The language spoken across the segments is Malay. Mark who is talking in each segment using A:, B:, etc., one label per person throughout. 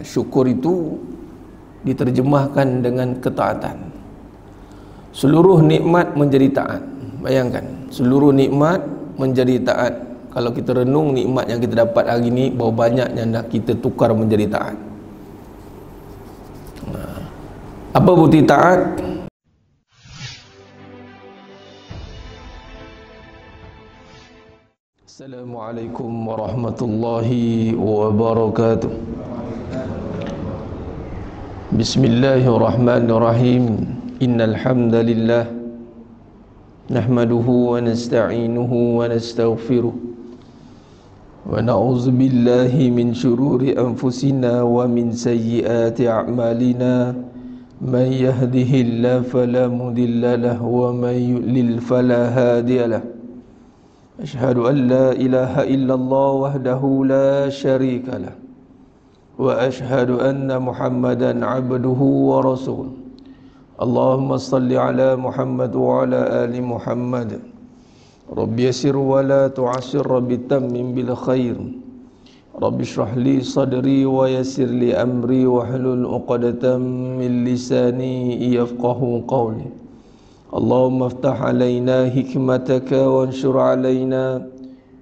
A: Syukur itu diterjemahkan dengan ketaatan. Seluruh nikmat menjadi taat. Bayangkan, seluruh nikmat menjadi taat. Kalau kita renung nikmat yang kita dapat hari ini, berapa banyak yang dah kita tukar menjadi taat. Apa bukti taat? Assalamualaikum warahmatullahi wabarakatuh. Bismillahirrahmanirrahim. Innal hamdalillah nahmaduhu wa nasta'inuhu wa nastaghfiruh wa na'udzu billahi min shururi anfusina wa min sayyiati a'malina. Man yahdihillahu fala mudilla lahu wa man yudlil fala hadiya lahu. Asyhadu an la ilaha illallah wahdahu la syarika lah wa asyhadu anna Muhammadan abduhu wa rasuluh. Allahumma salli ala Muhammad wa ala ali Muhammad. Rabbi yassir wa la tu'assir, Rabbi tammim bil khair. Rabbi shrah li sadri wa yassir li amri wa hlul 'uqdatam min lisani yafqahu qawli. Allahumma aftah alaina hikmataka wa anshur alaina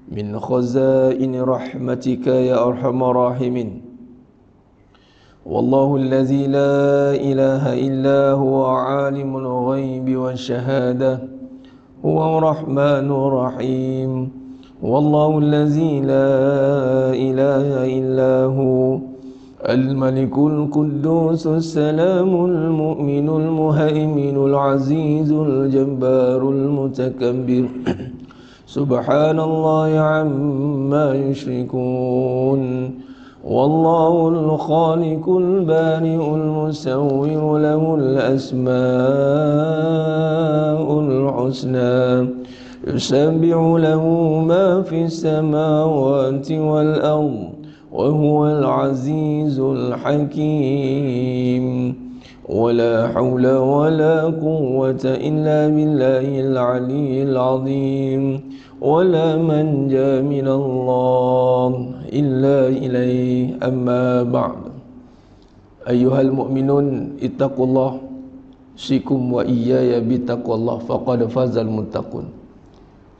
A: min khazaini rahmatika ya arhamar rahimin. Wallahu allazi la ilaha illa huwa alimul ghaibi wa syahada huwa rahmanur rahim. Wallahu allazi la ilaha illa hu Al-Malikul Quddusus Salamul Mu'minul Muhaiminul Azizul Jabbarul Mutakabbir. Subhanallahi amma yushrikun. Wallahul Khaliqul Bari'ul Musawwir, lahul asma'ul husna. Yusabbihu lahu ma fis samawati wal ardh wa huwal azizul hakim. Wala hawla wala quwwata illa billahil aliyyil azim. Wala manja minallah illa ilaih, amma ba'd. Ayyuhal mu'minun ittaqullah sikum wa iyaya bitaqwallah faqad fazal muttaqun.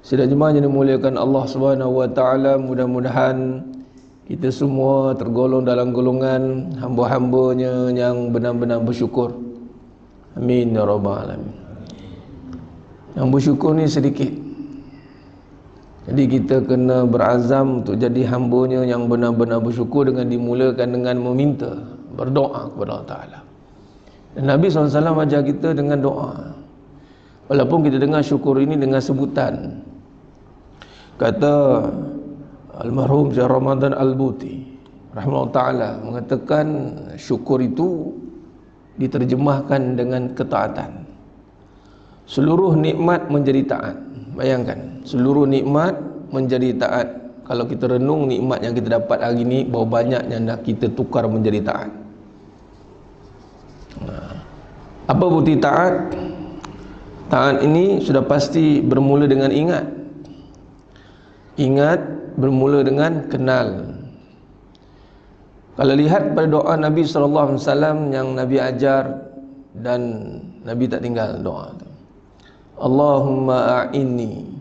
A: Sidang jemaah yang dimuliakan Allah Subhanahu wa taala, mudah-mudahan kita semua tergolong dalam golongan hamba-hambanya yang benar-benar bersyukur. Amin ya rabbal alamin. Yang bersyukur ni sedikit. Jadi kita kena berazam untuk jadi hambanya yang benar-benar bersyukur dengan dimulakan dengan meminta, berdoa kepada Allah Ta'ala. Dan Nabi SAW ajar kita dengan doa. Walaupun kita dengar syukur ini dengan sebutan. Kata Almarhum Syekh Ramadan Al-Buti rahimahullah ta'ala mengatakan syukur itu diterjemahkan dengan ketaatan. Seluruh nikmat menjadi taat. Bayangkan, seluruh nikmat menjadi taat. Kalau kita renung nikmat yang kita dapat hari ini, berapa banyak yang dah kita tukar menjadi taat. Apa bukti taat? Taat ini sudah pasti bermula dengan ingat. Ingat bermula dengan kenal. Kalau lihat pada doa Nabi SAW yang Nabi ajar dan Nabi tak tinggal doa tu. Allahumma a'inni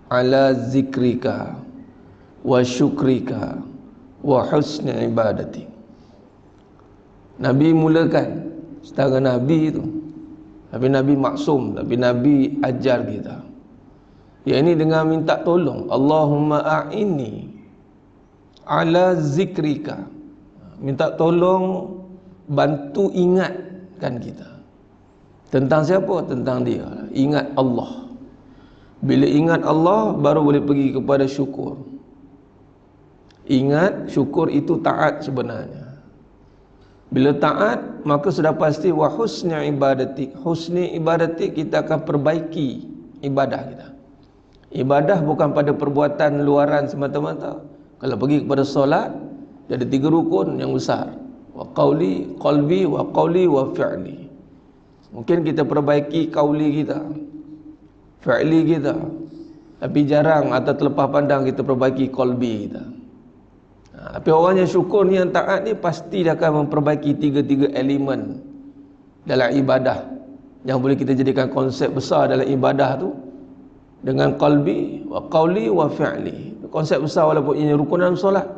A: ala zikrika wa syukrika wa husni ibadati. Nabi mulakan setara Nabi itu. Tapi Nabi maksum, tapi Nabi ajar kita. Ya, ini dengan minta tolong. Allahumma a'inni ala zikrika. Minta tolong, bantu ingatkan kita. Tentang siapa? Tentang dia. Ingat Allah. Bila ingat Allah, baru boleh pergi kepada syukur. Ingat, syukur itu taat sebenarnya. Bila taat, maka sudah pasti wa husni ibadati. Husni ibadati, kita akan perbaiki ibadah kita. Ibadah bukan pada perbuatan luaran semata-mata. Kalau pergi kepada solat, dia ada 3 rukun yang besar. Wa qawli, qalbi, wa qawli, wa fi'li. Mungkin kita perbaiki qawli kita, fi'li kita, tapi jarang atau terlepas pandang kita perbaiki qalbi kita. Tapi orang yang syukur ni, yang taat ni, pasti dia akan memperbaiki tiga-tiga elemen dalam ibadah yang boleh kita jadikan konsep besar dalam ibadah tu, dengan qalbi wa qawli wa fi'li. Konsep besar walaupun ini rukun dalam solat,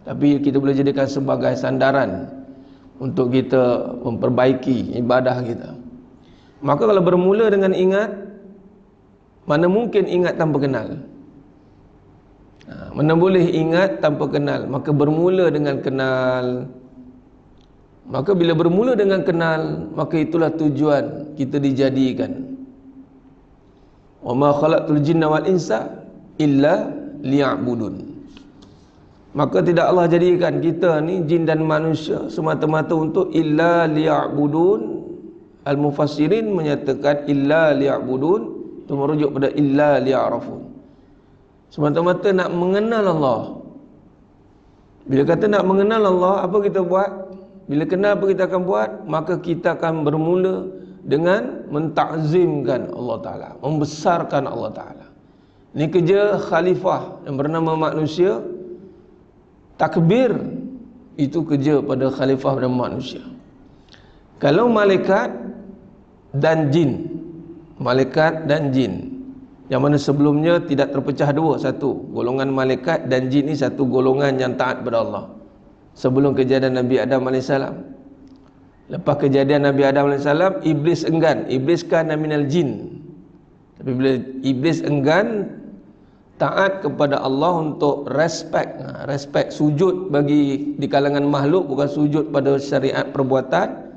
A: tapi kita boleh jadikan sebagai sandaran untuk kita memperbaiki ibadah kita. Maka kalau bermula dengan ingat, mana mungkin ingat tanpa kenal? Mana boleh ingat tanpa kenal? Maka bermula dengan kenal. Maka bila bermula dengan kenal, maka itulah tujuan kita dijadikan. Wa ma khalaqtul jinna wal insa illa liya'budun. Maka tidak Allah jadikan kita ni, jin dan manusia, semata-mata untuk illa liya'budun. Al-mufassirin menyatakan illa liya'budun itu merujuk pada illa liya'rafun, semata-mata nak mengenal Allah. Bila kata nak mengenal Allah, apa kita buat? Bila kenal apa kita akan buat? Maka kita akan bermula dengan mentakzimkan Allah Ta'ala, membesarkan Allah Ta'ala. Ini kerja khalifah yang bernama manusia. Takbir itu kerja pada khalifah bernama manusia. Kalau malaikat dan jin, malaikat dan jin, yang mana sebelumnya tidak terpecah dua, satu golongan malaikat dan jin ni satu golongan yang taat pada Allah sebelum kejadian Nabi Adam AS. Lepas kejadian Nabi Adam AS, iblis enggan. Iblis kan minal jin, tapi bila iblis enggan taat kepada Allah untuk respect sujud bagi di kalangan makhluk, bukan sujud pada syariat perbuatan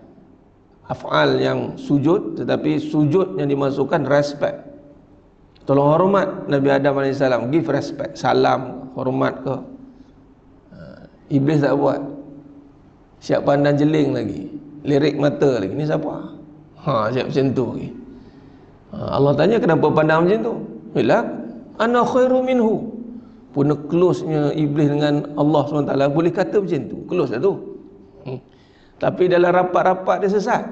A: af'al yang sujud, tetapi sujud yang dimasukkan respect, tolong hormat Nabi Adam AS, give respect, salam, hormat ke. Iblis tak buat, siap pandang jeling lagi, lirik mata lagi, ni siapa? Siap macam tu lagi. Allah tanya kenapa pandang macam tu? Bila ana khairu minhu, pun close-nya iblis dengan Allah SWT, boleh kata macam tu, close lah tu. Tapi dalam rapat-rapat dia sesat.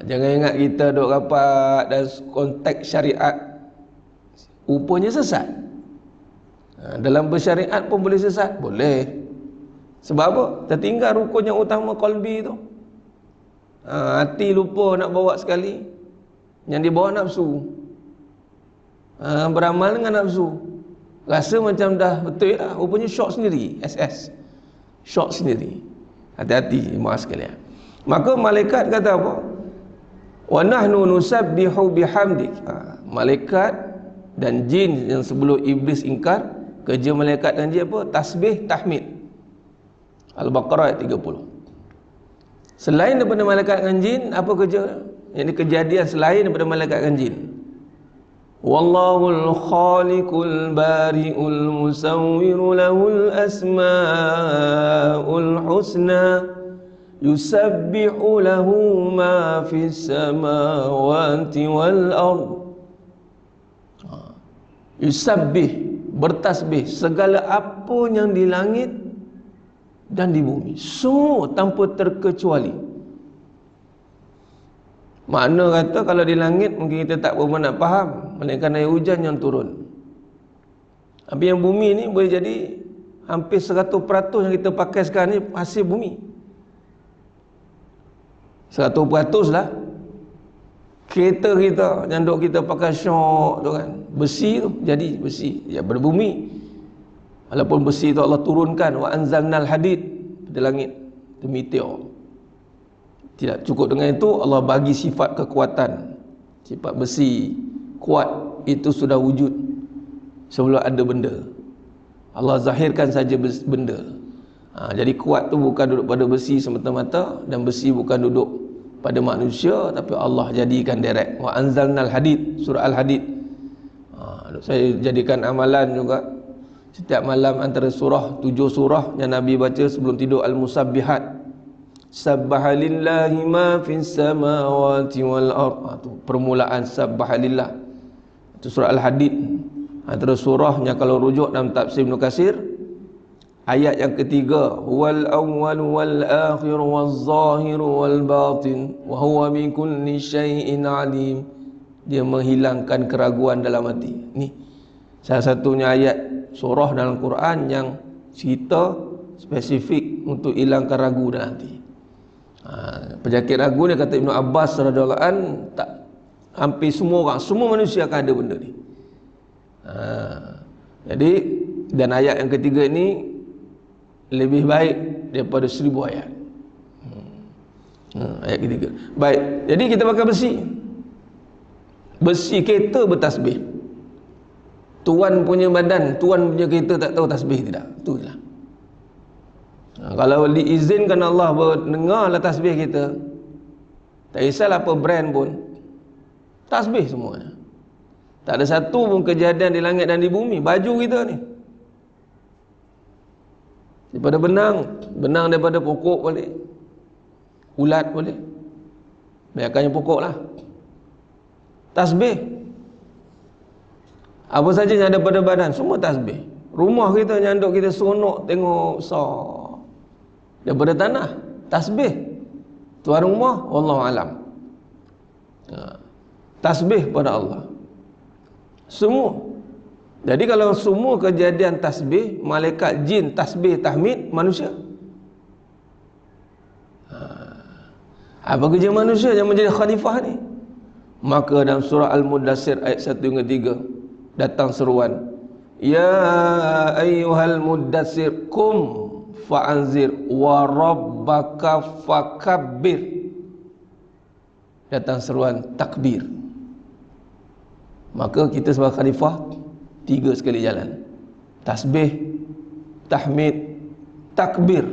A: Jangan ingat kita duk rapat dan konteks syariat, rupanya sesat. Dalam bersyariat pun boleh sesat, boleh. Sebab apa? Tertinggal rukun yang utama, qalbi tu. Hati lupa nak bawa sekali, yang dibawa nafsu. Beramal dengan nafsu, rasa macam dah betul dah, rupanya shock sendiri. Shock sendiri. Hati-hati jemaah sekalian. Maka malaikat kata apa? Wa nahnu nusabbihu bihamdik. Malaikat dan jin yang sebelum iblis ingkar, kerja malaikat dan jin apa? Tasbih, tahmid. Al-Baqarah ayat 30. Selain daripada malaikat dan jin, apa kerja? Yang kejadian selain daripada malaikat dan jin. Wallahul khaliqul bari'ul musawwiru lahul asma'ul husna yusabbihu lahu ma fis samawati wal ard. Yusabbih, bertasbih, segala apa yang di langit dan di bumi, semua tanpa terkecuali. Makna kata kalau di langit mungkin kita tak berapa nak faham, melainkan air hujan yang turun. Tapi yang bumi ni boleh jadi hampir 100% yang kita pakai sekarang ni hasil bumi. 100% lah. Kereta kita yang duk kita pakai syok tu kan, besi tu, jadi besi ya berbumi. Walaupun besi tu Allah turunkan, wa anzalnal hadid dari langit, itu meteor. Tidak cukup dengan itu, Allah bagi sifat kekuatan, sifat besi kuat, itu sudah wujud sebelum ada benda. Allah zahirkan saja benda. Jadi kuat tu bukan duduk pada besi semata-mata, dan besi bukan duduk pada manusia, tapi Allah jadikan direct. Wa anzalnal hadid, surah Al-Hadid. Saya jadikan amalan juga setiap malam antara surah, 7 surah yang Nabi baca sebelum tidur, Al-Musabbihat. Sabbaha lillahi ma fis samawati wal ard. Itu permulaan sabbaha lillah. Itu surah Al-Hadid. Antara surahnya kalau rujuk dalam tafsir Ibn Katsir, ayat yang ketiga, wal awwal wal akhir wal zahir wal batin wa huwa bi kulli syai'in alim. Dia menghilangkan keraguan dalam hati. Ni salah satunya ayat surah dalam Quran yang cerita spesifik untuk hilangkan ragu dalam hati. Penyakit ragu ni kata Ibnu Abbas radhiyallahu an, tak hampir semua orang, semua manusia akan ada benda ni. Jadi dan ayat yang ketiga ini lebih baik daripada 1000 ayat. Ayat ketiga. Baik, jadi kita pakai besi. Besi kereta bertasbih. Tuan punya badan, tuan punya kereta tak tahu tasbih tidak. Itulah. Kalau diizinkan Allah mendengarlah tasbih kita, tak kisahlah apa brand pun, tasbih semuanya. Tak ada satu pun kejadian di langit dan di bumi. Baju kita ni daripada benang daripada pokok boleh, ulat boleh, biarkannya pokok lah. Tasbih apa saja yang ada pada badan, semua tasbih. Rumah kita nyanduk, kita seronok tengok besar daripada tanah, tasbih. Tuan rumah wallahu alam, tasbih pada Allah semua. Jadi kalau semua kejadian tasbih, malaikat, jin tasbih, tahmid, manusia apa kerja manusia yang menjadi khalifah ni? Maka dalam surah Al-Muddassir ayat 1 hingga 3 datang seruan, ya ayyuhal muddassir kum fa'anzir wa rabbaka fakabbir. Datang seruan takbir. Maka kita sebagai khalifah 3 sekali jalan: tasbih, tahmid, takbir.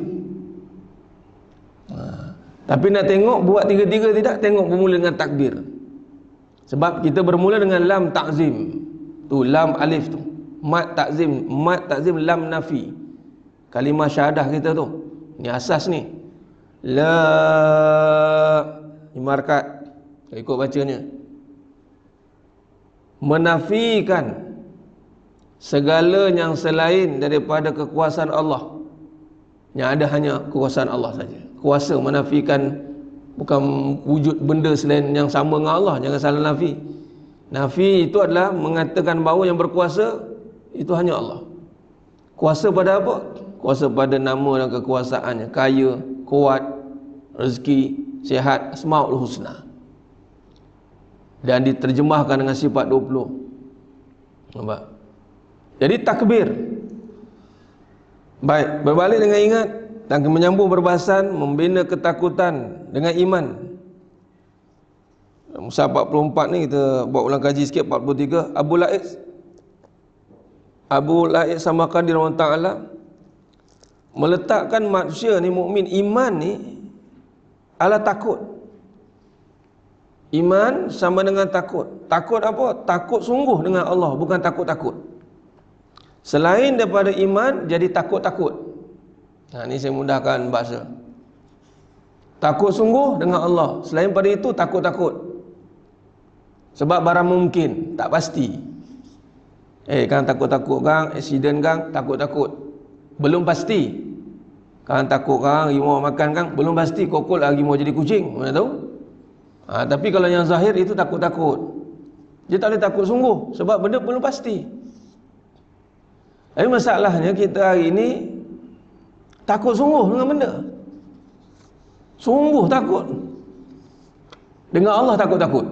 A: Tapi nak tengok buat 3-3 tidak, tengok bermula dengan takbir. Sebab kita bermula dengan lam ta'zim. Tu lam alif tu, mat ta'zim, lam nafi. Kalimah syahadah kita tu, ni asas ni. La, ni markat, ikut bacanya. Menafikan segala yang selain daripada kekuasaan Allah. Yang ada hanya kekuasaan Allah saja. Kuasa menafikan, bukan wujud benda selain yang sama dengan Allah. Jangan salah nafi. Nafi itu adalah mengatakan bahawa yang berkuasa itu hanya Allah. Kuasa pada apa? Kuasa pada nama dan kekuasaannya, kaya, kuat, rezeki, sihat, asmaul husna. Dan diterjemahkan dengan sifat 20. Nampak? Jadi takbir. Baik, berbalik dengan ingat dan menyambung perbahasan membina ketakutan dengan iman. Musa 44 ni kita buat ulang kaji sikit. 43 Abu La'id Samarqandi radhiyallahu ta'ala meletakkan manusia ni, mukmin, iman ni adalah takut. Iman sama dengan takut. Takut apa? Takut sungguh dengan Allah, bukan takut-takut. Selain daripada iman jadi takut-takut. Ni saya mudahkan bahasa. Takut sungguh dengan Allah, selain pada itu takut-takut. Sebab barang mungkin, tak pasti. Kang takut-takut kang, accident kang, takut-takut, belum pasti. Kang takut kang, harimau makan kang, belum pasti. Kokol harimau jadi kucing, mana tahu. Tapi kalau yang zahir itu takut-takut. Dia tak boleh takut sungguh, sebab benda belum pasti. Tapi masalahnya kita hari ini takut sungguh dengan benda. Sungguh takut. Dengan Allah takut-takut.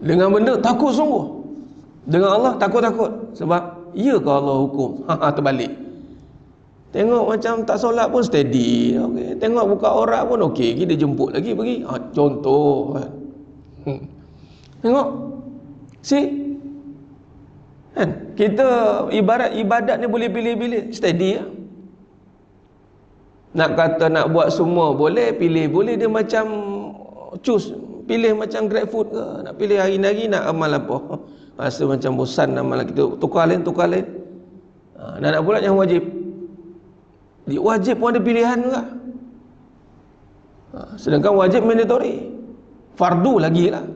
A: Dengan benda takut sungguh. Dengan Allah takut-takut. Sebab ya ke Allah hukum? Terbalik. Tengok macam tak solat pun steady, okay. Tengok buka aurat pun okey, kita jemput lagi pergi. Contoh tengok kan? Kita ibadat ni boleh pilih-pilih, steady lah. Nak kata nak buat semua boleh, pilih boleh. Dia macam choose, pilih macam grab food ke, nak pilih hari-hari nak amal apa. Rasa macam bosan amal kita, tukar lain. Nak pula yang wajib. Wajib pun ada pilihan juga. Sedangkan wajib mandatory, fardu lagi lah.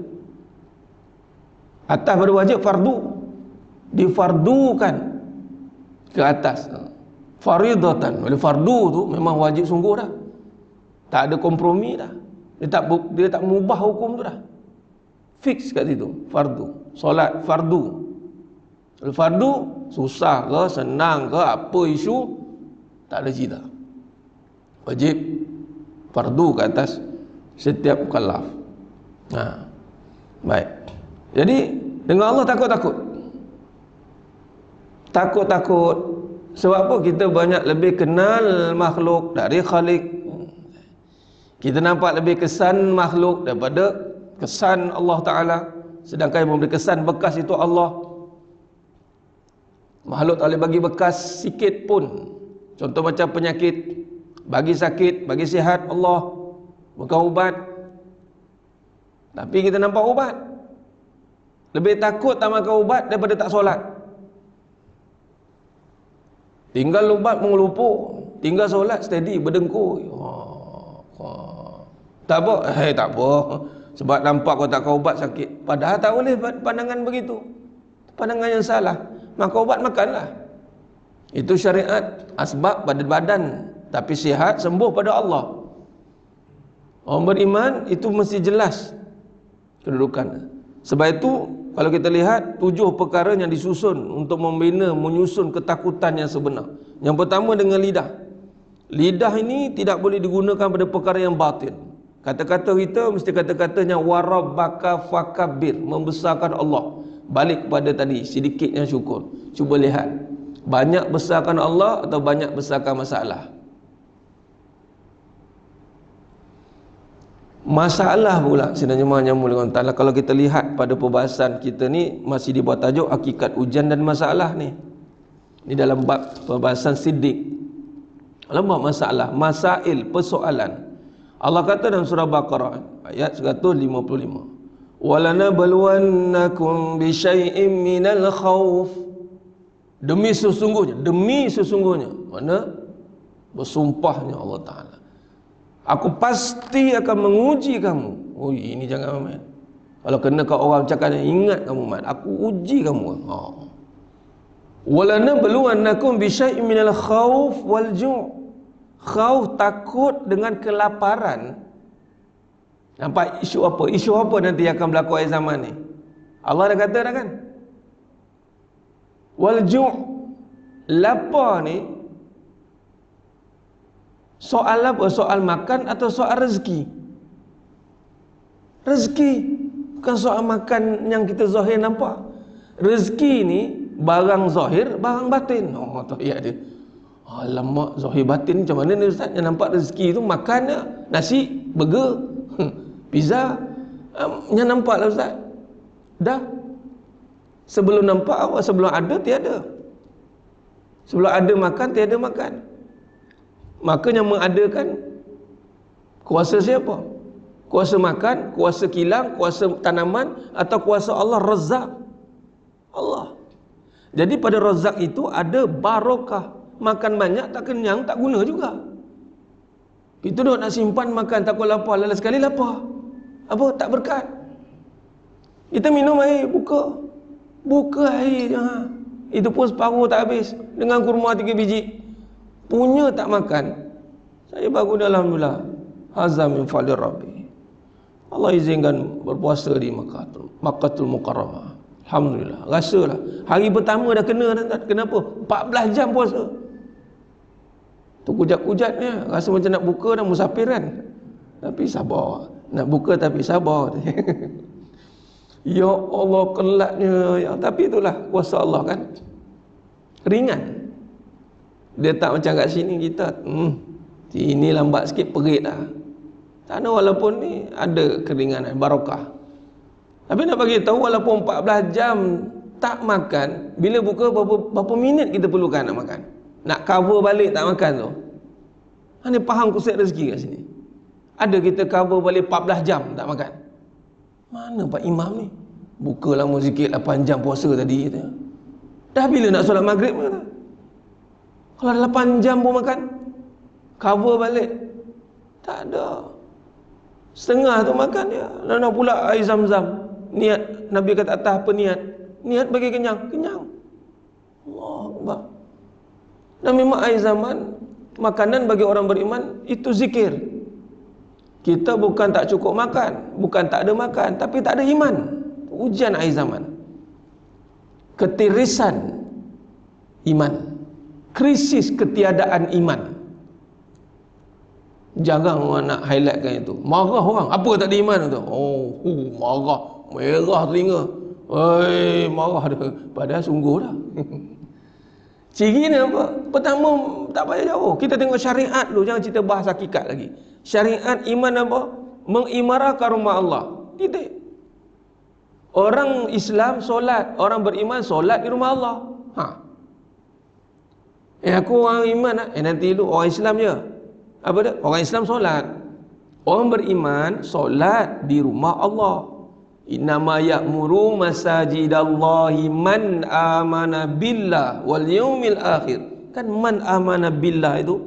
A: Atas pada wajib fardu, difardukan ke atas. Faridatan. Oleh fardu tu memang wajib sungguh dah. Tak ada kompromi dah. Dia tak mengubah hukum tu dah. Fix kat situ, fardu. Solat fardu. Fardu susah ke, senang ke, apa isu, tak ada cerita. Wajib fardu ke atas setiap mukallaf. Baik. Jadi dengan Allah takut-takut. Takut-takut. Sebab apa? Kita banyak lebih kenal makhluk dari Khalik. Kita nampak lebih kesan makhluk daripada kesan Allah Ta'ala. Sedangkan yang memberi kesan bekas itu Allah. Makhluk tak boleh bagi bekas sikit pun. Contoh macam penyakit, bagi sakit, bagi sihat Allah, bukan ubat. Tapi kita nampak ubat. Lebih takut tak makan ubat daripada tak solat. Tinggal ubat mengelupuk, tinggal solat steady berdengkur. Tak apa, tak apa. Sebab nampak kau tak kau ubat sakit. Padahal tak boleh pandangan begitu. Pandangan yang salah. Maka ubat makanlah. Itu syariat asbab pada badan, tapi sihat sembuh pada Allah. Orang beriman itu mesti jelas kedudukan. Sebab itu kalau kita lihat 7 perkara yang disusun untuk membina, menyusun ketakutan yang sebenar. Yang pertama dengan lidah. Lidah ini tidak boleh digunakan pada perkara yang batil. Kata-kata kita mesti kata-katanya warabbaka fakabbir, membesarkan Allah. Balik kepada tadi, sedikit yang syukur. Cuba lihat, banyak besarkan Allah atau banyak besarkan masalah? Masalah pula Sidang Jemaah yang mulia Allah Ta'ala. Kalau kita lihat pada perbahasan kita ni, masih dibuat tajuk hakikat ujian dan masalah ni. Ini dalam bab perbahasan siddiq. Dalam bab masalah, masail, persoalan. Allah kata dalam surah Baqarah ayat 155, walanabluwannakum bisyai'im minal khawf. Demi sesungguhnya, mana bersumpahnya Allah Ta'ala, aku pasti akan menguji kamu. Oh, ini jangan main. Kalau kena kau orang cakap, ingat kamu mat, aku uji kamu. Walanabluwannakum bisyai'im minal khawf wal ju'. Khauf, takut dengan kelaparan. Nampak isu apa? Isu apa nanti akan berlaku akhir zaman ni? Allah dah kata dah kan? Wal ju', lapar ni soal apa? Soal makan atau soal rezeki? Rezeki, bukan soal makan yang kita zahir nampak. Rezeki ni barang zahir, barang batin. Oh, tu ayat dia. Alamak, zahir batin macam mana ni Ustaz? Yang nampak rezeki tu makan nasi, burger, pizza. Yang nampak lah Ustaz. Dah. Sebelum nampak, sebelum ada tiada. Sebelum ada makan, tiada makan. Maka yang mengadakan kuasa siapa? Kuasa makan, kuasa kilang, kuasa tanaman, atau kuasa Allah Razzaq? Allah. Jadi pada Razzaq itu ada barokah. Makan banyak tak kenyang, tak guna juga. Itu duk nak simpan makan takut lapar, lala sekali lapar. Apa? Tak berkat. Kita minum air, buka air. Itu pun separuh tak habis. Dengan kurma 3 biji. Punya tak makan. Saya baru dah, alhamdulillah. Hazam min fadlir Rabbi. Allah izinkan berpuasa di Makkahul Mukarramah. Alhamdulillah. Rasalah. Hari pertama dah kena dah. Kenapa? 14 jam puasa. Tu kujat-kujatnya, rasa macam nak buka dah musafir kan. Tapi sabar. Nak buka tapi sabar. Ya Allah, kelatnya ya. Tapi itulah kuasa Allah kan. Ringan. Dia tak macam kat sini kita. Sini lambat sikit perit dah. Sana walaupun ni ada keringanan, barakah. Tapi nak bagi tahu, walaupun 14 jam tak makan, bila buka berapa minit kita perlukan nak makan? Nak cover balik tak makan tu. Ini faham konsep rezeki kat sini. Ada kita cover balik 14 jam tak makan. Mana Pak Imam ni? Buka lama sikit 8 jam puasa tadi kata. Dah bila nak solat maghrib kata? Kalau 8 jam pun makan, cover balik. Tak ada. Setengah tu makan dia. Nak pula air zam-zam. Niat, Nabi kata atas apa niat? Niat bagi kenyang. Kenyang. Allah Akbar. Dan memang akhir zaman, makanan bagi orang beriman itu zikir. Kita bukan tak cukup makan, bukan tak ada makan, tapi tak ada iman. Ujian akhir zaman. ketirisan iman, krisis ketiadaan iman. Jarang orang nak highlightkan itu. Marah orang, apa tak ada iman tu? Marah, merah telinga. Marah dia. Padahal sungguh dah. Ciri ni apa? Pertama, tak payah jauh. Kita tengok syariat dulu, jangan cerita bahas hakikat lagi. Syariat iman apa? Mengimarahkan rumah Allah. Titik. Orang Islam solat, orang beriman solat di rumah Allah. Aku orang iman nak. Nanti dulu orang Islam je. Apa dia? Orang Islam solat. Orang beriman solat di rumah Allah. Innama ya'muru masajidallahi man amana billah wal yaumil akhir. Kan man amana billah itu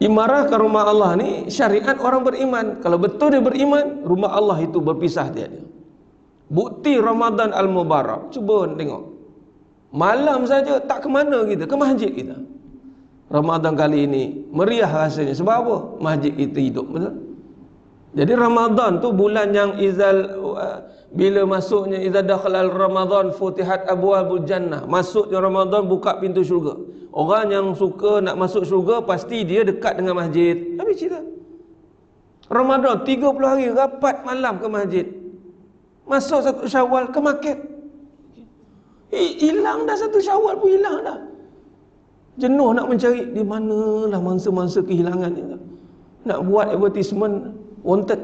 A: imarahkan rumah Allah ni syariat orang beriman. Kalau betul dia beriman, rumah Allah itu berpisah dia. Bukti Ramadan Al-Mubarak. Cuba tengok. Malam saja tak ke mana kita? Ke masjid kita. Ramadan kali ini meriah rasanya. Sebab apa? Masjid kita hidup, betul? Jadi Ramadan tu bulan yang bila masuknya idza dakhala Ramadan futihat abwaabul jannah. Masuknya Ramadan buka pintu syurga. Orang yang suka nak masuk syurga pasti dia dekat dengan masjid. Habis cerita. Ramadan 30 hari rapat malam ke masjid. Masuk 1 Syawal ke market. Hilang dah 1 Syawal pun hilang dah. Jenuh nak mencari di manalah mangsa-mangsa kehilangan ni. Nak buat advertisement wanted.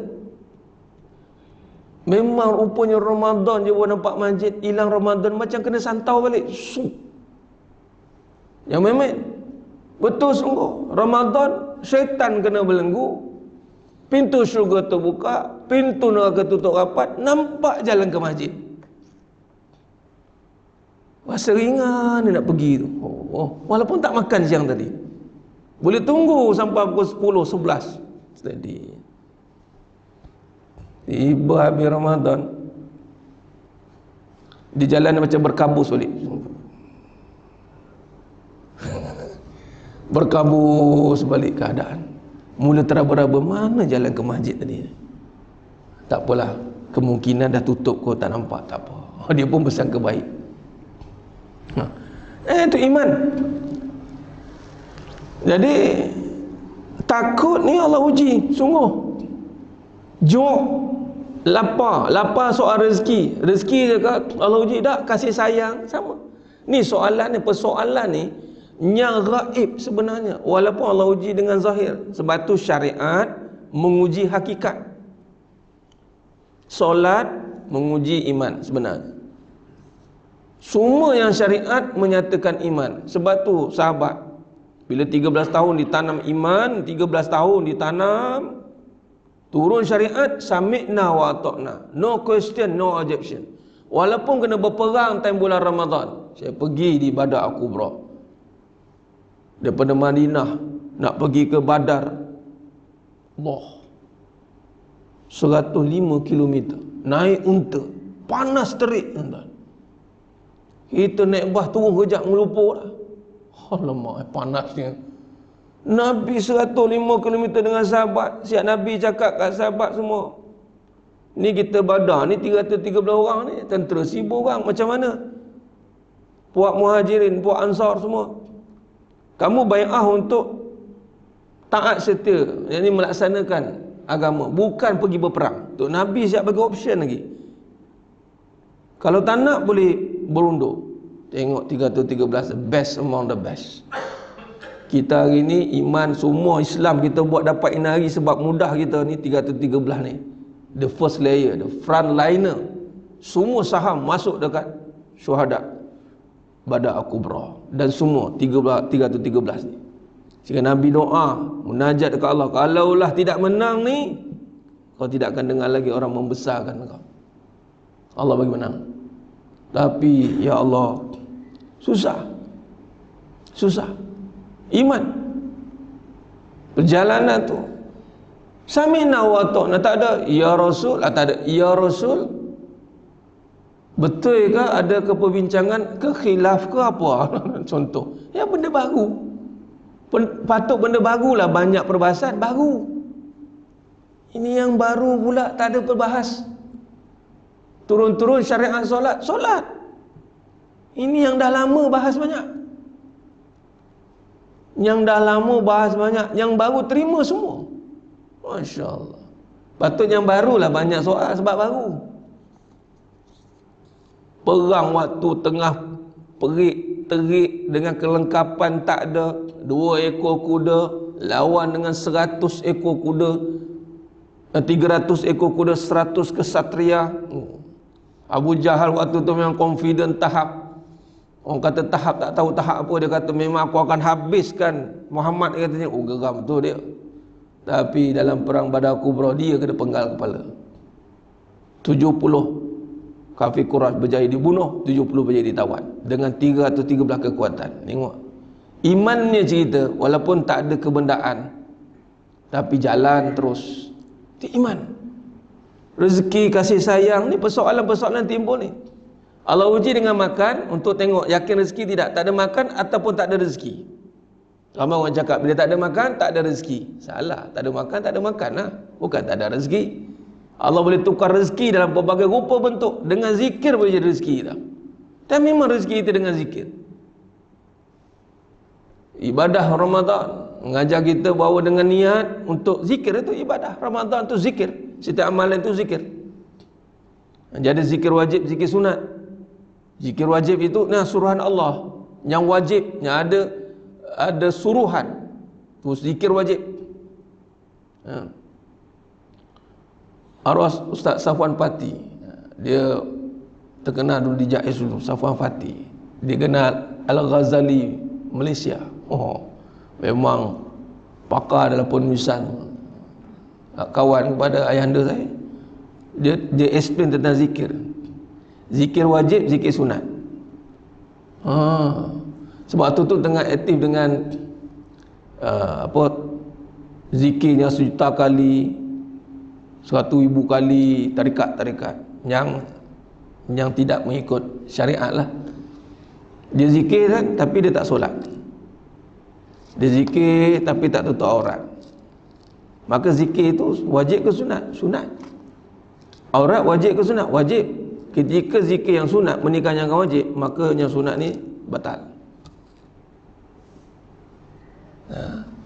A: Memang rupanya Ramadan je buat nampak masjid, hilang Ramadan macam kena santau balik. Yang memang betul sungguh. Ramadan syaitan kena belenggu, pintu syurga terbuka, pintu neraka tutup rapat, nampak jalan ke masjid. Rasa ringan dia nak pergi tu. Walaupun tak makan siang tadi. Boleh tunggu sampai pukul 10, 11 tadi. Tiba habis Ramadan, di jalan macam berkabus balik. Berkabus balik keadaan. Mula teraba-raba, mana jalan ke masjid tadi? Tak apalah, kemungkinan dah tutup kau tak nampak, tak apa. Dia pun bersangka baik. Itu iman. Jadi takut ni Allah uji sungguh. Ju' lapar soal rezeki je ke Allah uji? Tak, kasih sayang sama. Ni soalan ni, persoalan ni yang gaib sebenarnya, walaupun Allah uji dengan zahir. Sebab tu syariat menguji hakikat. Solat menguji iman sebenarnya. Semua yang syariat menyatakan iman. Sebab tu sahabat bila 13 tahun ditanam iman, 13 tahun ditanam, turun syariat, sami'na wa ata'na. No question, no objection. Walaupun kena berperang time bulan Ramadan. Saya pergi di Badar Al-Kubra. Daripada Madinah nak pergi ke Badar. Allah. 105 km. Naik unta. Panas terik. Kita naik bas turun kejap ngelupuk dah. Alamak, panasnya. Nabi 105 km dengan sahabat. Siap Nabi cakap kat sahabat semua, ni kita Badar ni 313 orang ni, tentera 1000 orang. Macam mana? Puak Muhajirin, puak Ansar semua. Kamu bai'ah untuk taat setia, yang ni melaksanakan agama, bukan pergi berperang. Tu Nabi siap bagi option lagi. Kalau tak nak boleh berundur. Tengok 313, best among the best. Kita hari ni iman semua Islam kita buat dapat inari sebab mudah kita ni 313 ni. The first layer, the front liner. Semua saham masuk dekat syuhada Badar Al-Kubra. Dan semua 313 ni. Sehingga Nabi doa, munajat dekat Allah, kalaulah tidak menang ni, kau tidak akan dengar lagi orang membesarkan kau. Allah bagi menang. Tapi ya Allah, susah. Iman perjalanan tu sami'na wa ata'na, tak ada ya Rasul, tak ada ya Rasul. Betul ke ada keperbincangan ke khilaf ke apa? Contoh ya benda baru. Patut benda barulah, banyak perbahasan baru. Ini yang baru pula tak ada perbahas. turun-turun syariat solat, solat. Ini yang dah lama bahas banyak. Yang dah lama bahas banyak, yang baru terima semua. Masya Allah. Patut yang barulah banyak soal sebab baru. Perang waktu tengah terik dengan kelengkapan tak ada, 2 ekor kuda lawan dengan 100 ekor kuda, 300 ekor kuda, 100 kesatria. Abu Jahal waktu tu memang confident tahap. Orang kata tahap, tak tahu tahap apa. Dia kata memang aku akan habiskan Muhammad, katanya. Oh, geram betul dia. Tapi dalam perang Badar Kubra dia kena penggal kepala. 70 kafir Quraisy berjaya dibunuh, 70 berjaya ditawan dengan 313 kekuatan. Tengok imannya cerita, walaupun tak ada kebendaan tapi jalan terus. Itu iman. Rezeki, kasih sayang ni persoalan-persoalan timbul ni. Allah uji dengan makan untuk tengok yakin rezeki tidak. Tak ada makan ataupun tak ada rezeki. Ramai orang cakap bila tak ada makan tak ada rezeki. Salah, tak ada makan tak ada makan lah. Bukan tak ada rezeki. Allah boleh tukar rezeki dalam pelbagai rupa bentuk. Dengan zikir boleh jadi rezeki kita. Dan memang rezeki itu dengan zikir. Ibadah Ramadan mengajar kita bahawa dengan niat untuk zikir itu ibadah. Ramadan itu zikir. Setiap amalan itu zikir. Jadi zikir wajib, zikir sunat. Zikir wajib itu suruhan Allah. Yang wajib, yang ada suruhan. Itu zikir wajib. Arwah Ustaz Safwan Pati, dia terkenal dulu di JAIS dulu. Safwan Pati, dia kenal Al-Ghazali Malaysia. Memang pakar dalam penulisan. Kawan kepada ayahanda saya, dia explain tentang zikir. Zikir wajib, zikir sunat. Sebab tu tengah aktif dengan zikirnya 1,000,000 kali, 1,000 kali, tarikat-tarikat yang tidak mengikut syariat lah. Dia zikir kan, tapi dia tak solat. Dia zikir tapi tak tutup aurat. Maka zikir itu wajib ke sunat? Sunat. Aurat wajib ke sunat? Wajib. Ketika zikir yang sunat menikahnya dengan wajib, maka yang sunat ni batal.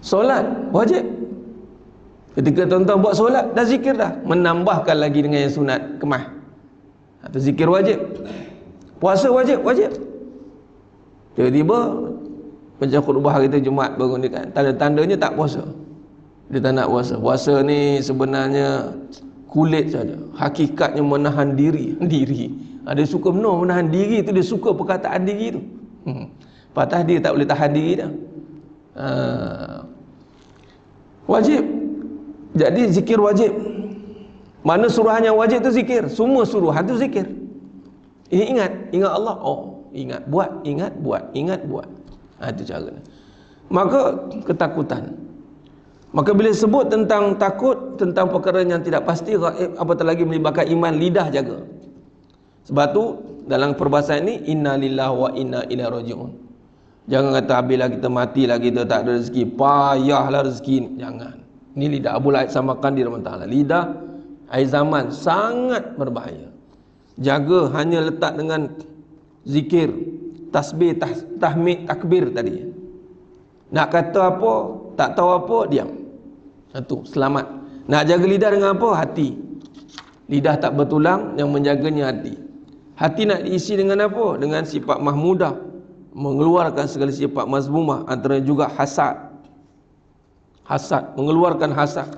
A: Solat wajib. Ketika tuan-tuan buat solat, dah zikir dah. Menambahkan lagi dengan yang sunat, kemah. Atau zikir wajib. Puasa wajib, wajib. Tiba-tiba macam khutbah kita Jumaat bangun ni kan, tanda-tandanya tak puasa. Dia tak nak puasa. Puasa ni sebenarnya kulit saja. Hakikatnya menahan diri. Dia suka benar menahan diri tu, dia suka perkataan diri tu. Patah dia tak boleh tahan diri dah. Wajib. Jadi zikir wajib. Mana suruhan yang wajib tu zikir. Semua suruhan tu zikir. Ini ingat Allah. Ingat buat, ingat buat, ingat buat. Itu cara. Maka ketakutan. Maka bila sebut tentang takut, tentang perkara yang tidak pasti, apatah lagi melibatkan iman, lidah jaga. Sebab tu dalam perbahasan ini, inna lillahi wa inna ilaihi raji'un. Jangan kata habislah kita matilah kita tak ada rezeki, payahlah rezeki ni. Jangan. Ini lidah. Abu Laib samakan di Rahman Ta'ala. Lidah akhir zaman sangat berbahaya. Jaga, hanya letak dengan zikir, tasbih, tahmid, takbir tadi. Nak kata apa, tak tahu apa, diam. Satu, selamat. Nak jaga lidah dengan apa? Hati. Lidah tak bertulang, yang menjaganya hati. Hati nak diisi dengan apa? Dengan sifat mahmudah, mengeluarkan segala sifat mazmumah, antara juga hasad. Hasad, mengeluarkan hasad.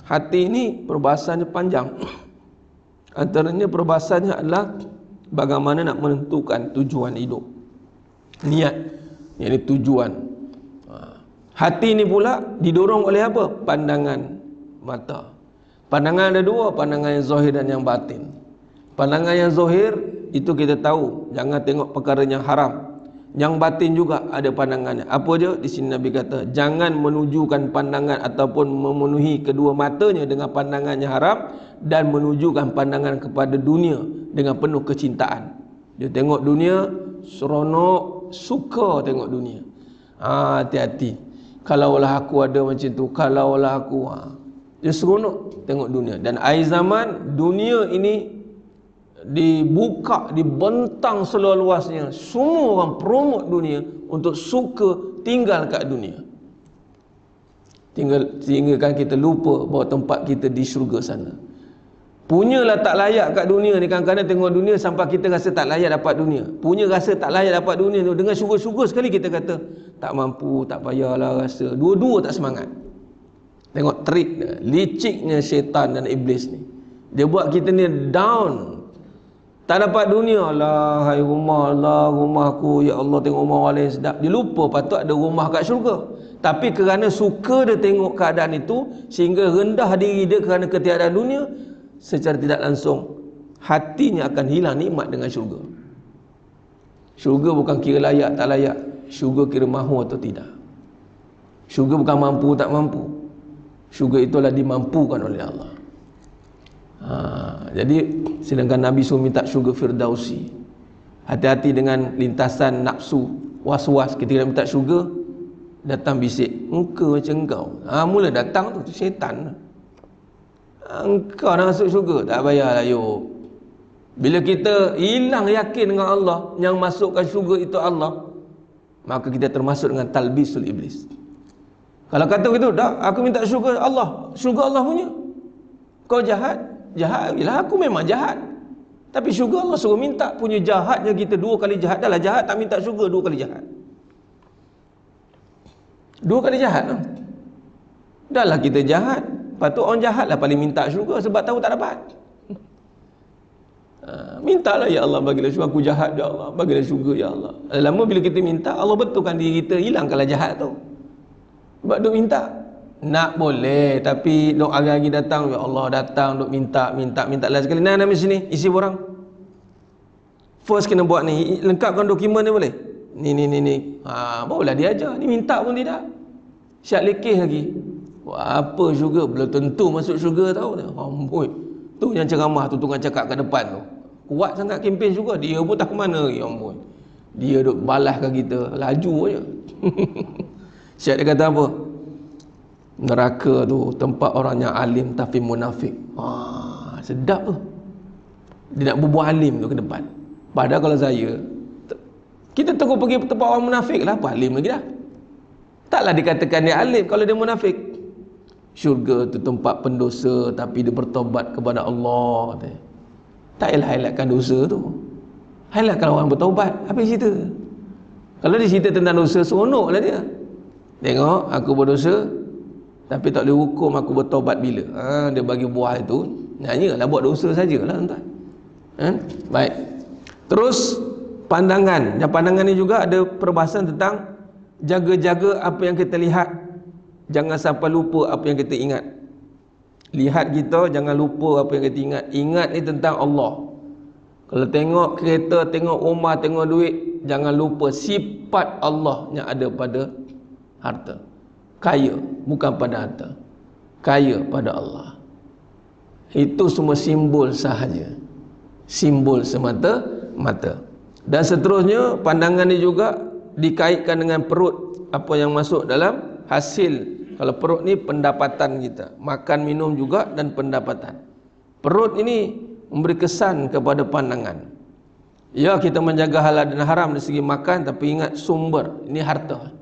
A: Hati ini perbahasannya panjang. Antaranya perbahasannya adalah bagaimana nak menentukan tujuan hidup. Niat, iaitu tujuan. Hati ini pula didorong oleh apa? Pandangan mata. Pandangan ada dua, pandangan yang zahir dan yang batin. Pandangan yang zahir itu kita tahu, jangan tengok perkara yang haram. Yang batin juga ada pandangannya. Apa dia? Di sini Nabi kata, jangan menunjukkan pandangan ataupun memenuhi kedua matanya dengan pandangan yang haram, dan menunjukkan pandangan kepada dunia dengan penuh kecintaan. Dia tengok dunia seronok, suka tengok dunia. Hati-hati. Kalaulah aku ada macam tu, kalaulah aku, dia seronok tengok dunia. Dan akhir zaman, dunia ini dibuka, dibentang seluas-luasnya. Semua orang promote dunia untuk suka tinggal kat dunia. Sehingga kan kita lupa bahawa tempat kita di syurga sana. Punyalah tak layak kat dunia ni, kadang-kadang tengok dunia sampai kita rasa tak layak dapat dunia. Punya rasa tak layak dapat dunia tu, dengan syurga-syurga sekali kita kata tak mampu, tak payahlah rasa. Dua-dua tak semangat. Tengok trik dia, liciknya syaitan dan iblis ni. Dia buat kita ni down. Tak dapat dunia, lah hai rumah, lah rumahku, ya Allah tengok rumah orang lain sedap. Dia lupa patut ada rumah kat syurga. Tapi kerana suka dia tengok keadaan itu, sehingga rendah diri dia kerana ketiadaan dunia, secara tidak langsung hatinya akan hilang nikmat dengan syurga. Syurga bukan kira layak tak layak, syurga kira mahu atau tidak. Syurga bukan mampu tak mampu, syurga itulah dimampukan oleh Allah. Jadi sedangkan Nabi suruh minta syurga Firdausi. Hati-hati dengan lintasan nafsu, was-was ketika nak minta syurga. Datang bisik, muka macam engkau. Mula datang tu syaitan. Engkau nak masuk syurga, tak payahlah yuk. Bila kita hilang yakin dengan Allah, yang masukkan syurga itu Allah, maka kita termasuk dengan talbisul iblis. Kalau kata begitu, dah aku minta syurga Allah, syurga Allah punya. Kau jahat, jahat lah, aku memang jahat. Tapi syurga Allah suruh minta, punya jahatnya kita 2 kali jahat. Dah lah jahat, tak minta syurga 2 kali jahat. 2 kali jahat lah. Dah lah kita jahat, patut orang jahat lah paling minta syurga sebab tahu tak dapat. Mintalah ya Allah, bagilah syurga, aku jahat ya Allah, bagilah syurga ya Allah. Lama bila kita minta, Allah betulkan diri kita, hilangkanlah jahat tu. Sebab duk minta. Nak boleh, tapi duk hari-hari datang, ya Allah datang duk minta lah sekali. Nah, sini isi borang. First kena buat ni, lengkapkan dokumen ni boleh. Ni. Barulah dia ajar. Ni minta pun tidak. Syak lekeh lagi. Wah, apa syurga? Belum tentu masuk syurga tahu tak? Amboi. Tu yang ceramah tu tukang cakap kat depan tu. Kuat sangat kempen syurga. Dia pun tak ke mana lagi. Amboi. Dia duk balaskan kita. Laju aja. Syak dia kata apa? Neraka tu tempat orang yang alim tapi munafik. Sedap tu. Dia nak berbual alim tu ke depan. Padahal kalau saya, kita terus pergi tempat orang munafik lah, apa alim lagi dah. Taklah dikatakan dia alim kalau dia munafik. Syurga tu tempat pendosa tapi dia bertobat kepada Allah. Tak payah highlightkan dosa tu. Highlightkan orang bertobat. Apa cerita? Kalau dia cerita tentang dosa, seronok lah dia. Tengok, aku berdosa tapi tak boleh hukum aku bertobat bila. Dia bagi buah itu, nyanyi lah buat dosa sajalah tuan-tuan. Baik. Terus pandangan. Dan pandangan ni juga ada perbahasan tentang jaga-jaga apa yang kita lihat. Jangan sampai lupa apa yang kita ingat. Lihat kita, jangan lupa apa yang kita ingat. Ingat ni tentang Allah. Kalau tengok kereta, tengok rumah, tengok duit, jangan lupa sifat Allah yang ada pada harta. Kaya bukan pada harta, kaya pada Allah. Itu semua simbol sahaja, simbol semata-mata. Dan seterusnya pandangan ni juga dikaitkan dengan perut, apa yang masuk dalam hasil. Kalau perut ni pendapatan kita, makan minum juga dan pendapatan. Perut ini memberi kesan kepada pandangan. Ya, kita menjaga halal dan haram dari segi makan, tapi ingat sumber, ini harta.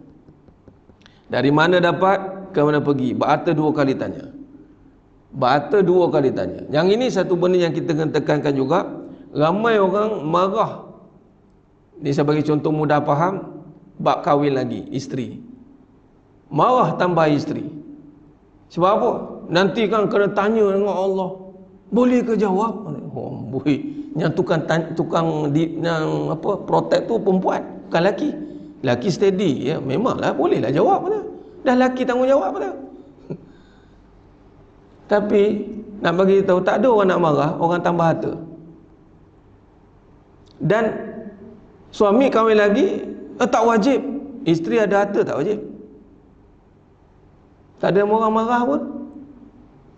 A: Dari mana dapat, ke mana pergi? Berharta 2 kali tanya. Berharta 2 kali tanya. Yang ini satu benda yang kita kena tekankan juga. Ramai orang marah. Ini saya bagi contoh mudah faham. Bab kahwin lagi, isteri. Marah tambah isteri. Sebab apa? Nanti kan kena tanya dengan Allah. Boleh ke jawab? Oh, boleh. Yang tukang protek tu perempuan, bukan lelaki. Lelaki steady, ya, memanglah bolehlah jawab pada. Dah lelaki tanggungjawab pada. Tapi nak bagi tahu, tak ada orang nak marah, orang tambah harta. Dan suami kahwin lagi, tak wajib. Isteri ada harta tak wajib. Tak ada orang marah pun.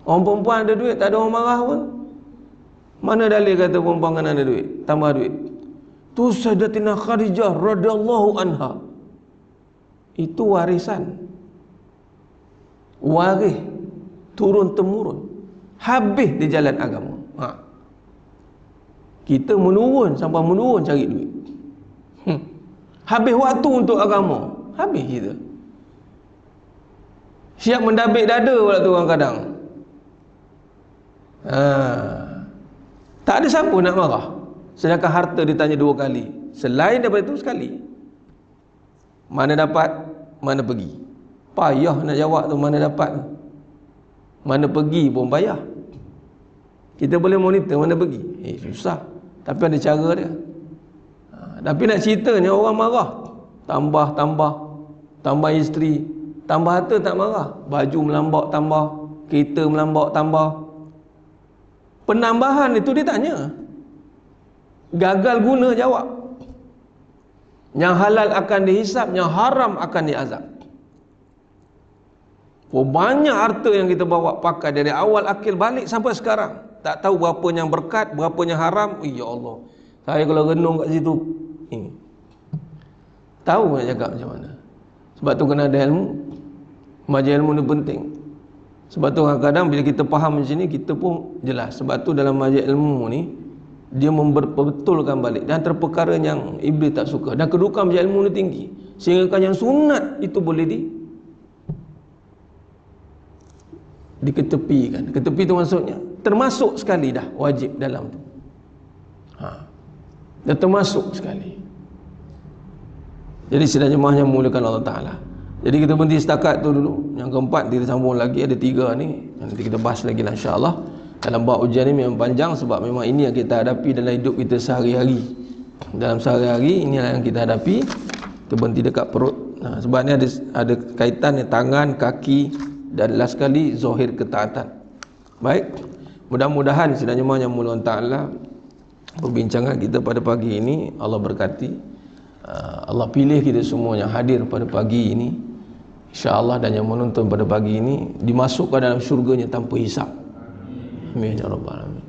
A: Orang perempuan ada duit, tak ada orang marah pun. Mana dalil kata perempuan kan ada duit, tambah duit? Tu Sayyidatina Khadijah radhiyallahu anha. Itu warisan. Waris turun temurun. Habis di jalan agama. Kita menurun sampai menurun cari duit. Habis waktu untuk agama, habis kita. Siap mendabik dada pula tu orang kadang. Tak ada siapa nak marah. Sedangkan harta ditanya 2 kali. Selain daripada itu sekali. Mana dapat, mana pergi. Payah nak jawab tu mana dapat. Mana pergi pun payah. Kita boleh monitor mana pergi. Susah. Tapi ada cara dia. Tapi nak ceritanya orang marah. Tambah isteri. Tambah harta tak marah. Baju melambak tambah. Kereta melambak tambah. Penambahan itu dia tanya. Gagal guna jawab. Yang halal akan dihisap, yang haram akan diazab. Banyak harta yang kita bawa pakai dari awal akil balik sampai sekarang. Tak tahu berapa yang berkat, berapa yang haram. Ya Allah, saya kalau renung kat situ tahu nak cakap macam mana. Sebab tu kena ada ilmu. Majlis ilmu ni penting. Sebab tu kadang-kadang bila kita faham macam ni, kita pun jelas. Sebab tu dalam majlis ilmu ni, dia memperbetulkan balik. Dan terperkara yang iblis tak suka. Dan kedudukan majlis ilmu ni tinggi. Sehingga kan yang sunat itu boleh diketepikan. Ketepi tu maksudnya termasuk sekali dah wajib dalam tu. Dah termasuk sekali. Jadi sidang jemaah yang muliakan Allah Ta'ala. Jadi kita berhenti setakat tu dulu. Yang keempat kita sambung lagi. Ada 3 ni. Nanti kita bahas lagi lah insyaAllah. Dalam bab ujian ni memang panjang. Sebab memang ini yang kita hadapi dalam hidup kita sehari-hari. Dalam sehari-hari inilah yang kita hadapi. Kita berhenti dekat perut. Sebab ni ada kaitan ni tangan, kaki dan last sekali zahir ketaatan. Baik. Mudah-mudahan sidang jemaah yang mulia Allah, perbincangan kita pada pagi ini Allah berkati. Allah pilih kita semua yang hadir pada pagi ini, insya-Allah, dan yang menonton pada pagi ini dimasukkan dalam syurganya tanpa hisap. Amin ya rabbal alamin.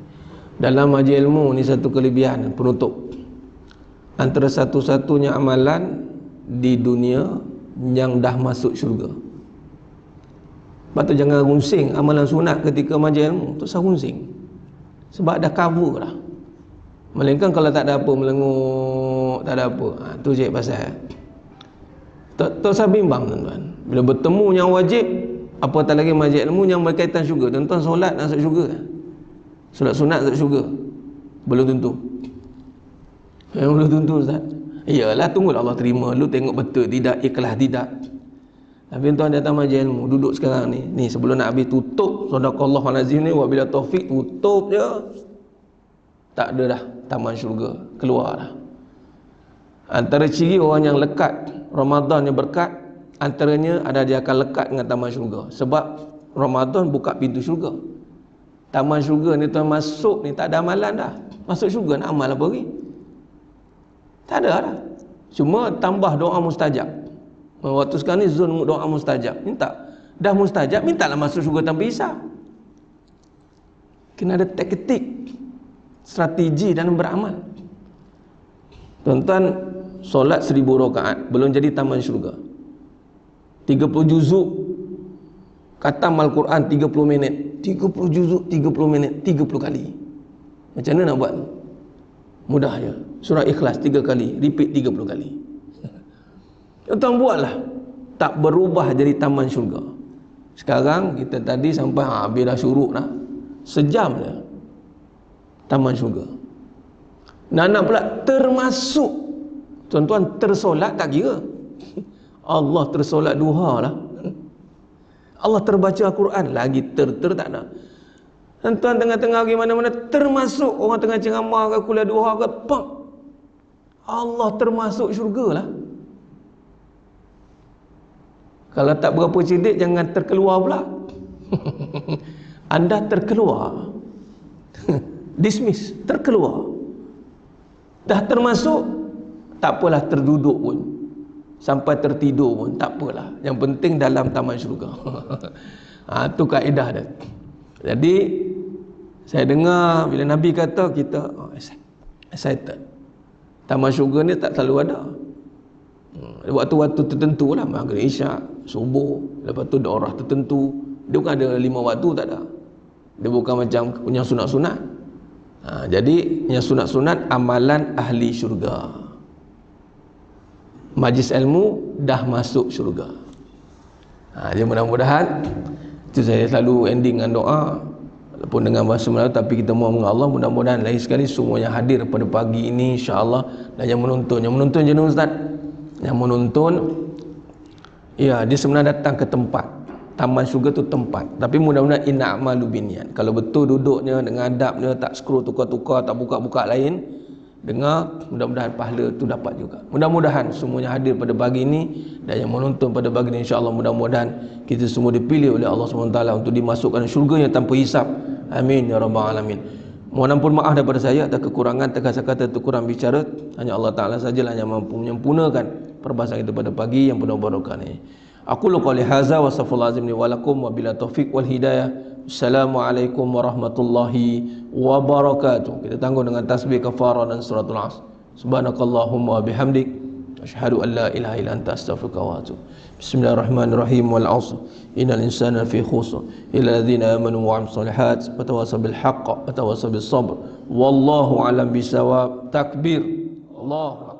A: Dalam majlis ilmu ni satu kelebihan penutup. Antara satu-satunya amalan di dunia yang dah masuk syurga. Sebab tu jangan rungsing amalan sunat ketika majlis ilmu, tu usah rungsing. Sebab dah cover dah. Melainkan kalau tak ada apa, melenguk, tak ada apa, tu je pasal. Tak usah bimbang tuan-tuan. Bila bertemu yang wajib, apatah lagi majlis ilmu yang berkaitan syurga. Tuan-tuan solat nak masuk syurga? Solat sunat masuk syurga? Belum tentu. Belum tentu Ustaz. Iyalah, tunggulah Allah terima lu, tengok betul tidak, ikhlas tidak. Tapi tuan datang majlis ilmu, duduk sekarang ni sebelum nak habis tutup sadaqallahul azim ni, wabila taufik tutup je. Tak ada dah taman syurga, keluar dah. Antara ciri orang yang lekat Ramadan yang berkat, antaranya ada dia akan lekat dengan taman syurga. Sebab Ramadan buka pintu syurga. Taman syurga ni tuan masuk ni tak ada amalan dah. Masuk syurga nak amal apa lagi? Tak ada dah. Cuma tambah doa mustajab. Waktu sekarang ni zon doa mustajab. Minta. Dah mustajab, mintalah masuk syurga tanpa hisab. Kena ada taktik, strategi dalam beramal. Tuan-tuan, solat 1000 rakaat belum jadi taman syurga. 30 juzuk khatam Al-Quran 30 minit. 30 juzuk 30 minit 30 kali. Macam mana nak buat? Mudah je. Surah Ikhlas 3 kali, repeat 30 kali. Tuan buatlah. Tak berubah jadi taman syurga. Sekarang kita tadi sampai habis dah syuruk dah. Sejam je taman syurga. Nak pula termasuk, tuan-tuan, tersolat tak kira. Allah tersolat duha lah. Allah terbaca Al-Quran lagi tak nak. Tuan-tuan tengah-tengah pergi mana-mana, termasuk orang tengah ceramah ke kuliah duha ke, pam, Allah termasuk syurga lah. Kalau tak berapa cerdik, jangan terkeluar pula. Anda terkeluar. Dismiss, terkeluar. Dah termasuk, tak apalah terduduk pun. Sampai tertidur pun, tak apalah. Yang penting dalam taman syurga. Tu kaedah dia. Jadi, saya dengar bila Nabi kata kita excited. Taman syurga ni tak selalu ada. Waktu-waktu tertentu lah, maghrib, isyak, subuh, lepas tu daurah tertentu. Dia bukan ada 5 waktu, tak ada. Dia bukan macam yang sunat-sunat. Jadi yang sunat-sunat amalan ahli syurga. Majlis ilmu dah masuk syurga. Jadi mudah-mudahan itu saya selalu ending dengan doa walaupun dengan bahasa Melayu, tapi kita mohon dengan Allah mudah-mudahan lain sekali semuanya hadir pada pagi ini insya-Allah. Dan yang menonton je Ustaz. Yang menonton ya dia sebenarnya datang ke tempat. Taman syurga tu tempat. Tapi mudah-mudahan ina'malu binniat. Kalau betul duduknya dengan adabnya, tak scroll tukar-tukar, tak buka-buka lain, dengar, mudah-mudahan pahala tu dapat juga. Mudah-mudahan semuanya hadir pada pagi ini, dan yang menonton pada pagi ini insya-Allah mudah-mudahan kita semua dipilih oleh Allah SWT untuk dimasukkan syurga-Nya tanpa hisap. Amin ya rabbal alamin. Mohon ampun maaf daripada saya atas kekurangan, kata-kata kurang bicara. Hanya Allah Taala sajalah yang mampu menyempurnakan perbahasan kita pada pagi yang penuh barakah ini. Aku qouli hadza wa astaghfirullah azim li wa lakum wa bila taufik wal hidayah. Assalamualaikum warahmatullahi wabarakatuh. Kita tangguh dengan tasbih kafarah dan suratul Asr. Subhanakallahumma wa bihamdik asyhadu an la ilaha illa anta astaghfiruka wa atubu. Bismillahirrahmanirrahim. Wal 'ashr innal insana fi khusr illa alladhina amanu wa 'amilus solihat wa tawassaw bil haqq wa tawassaw bis sabr. Wallahu a'lam bisawab. Takbir. Allahu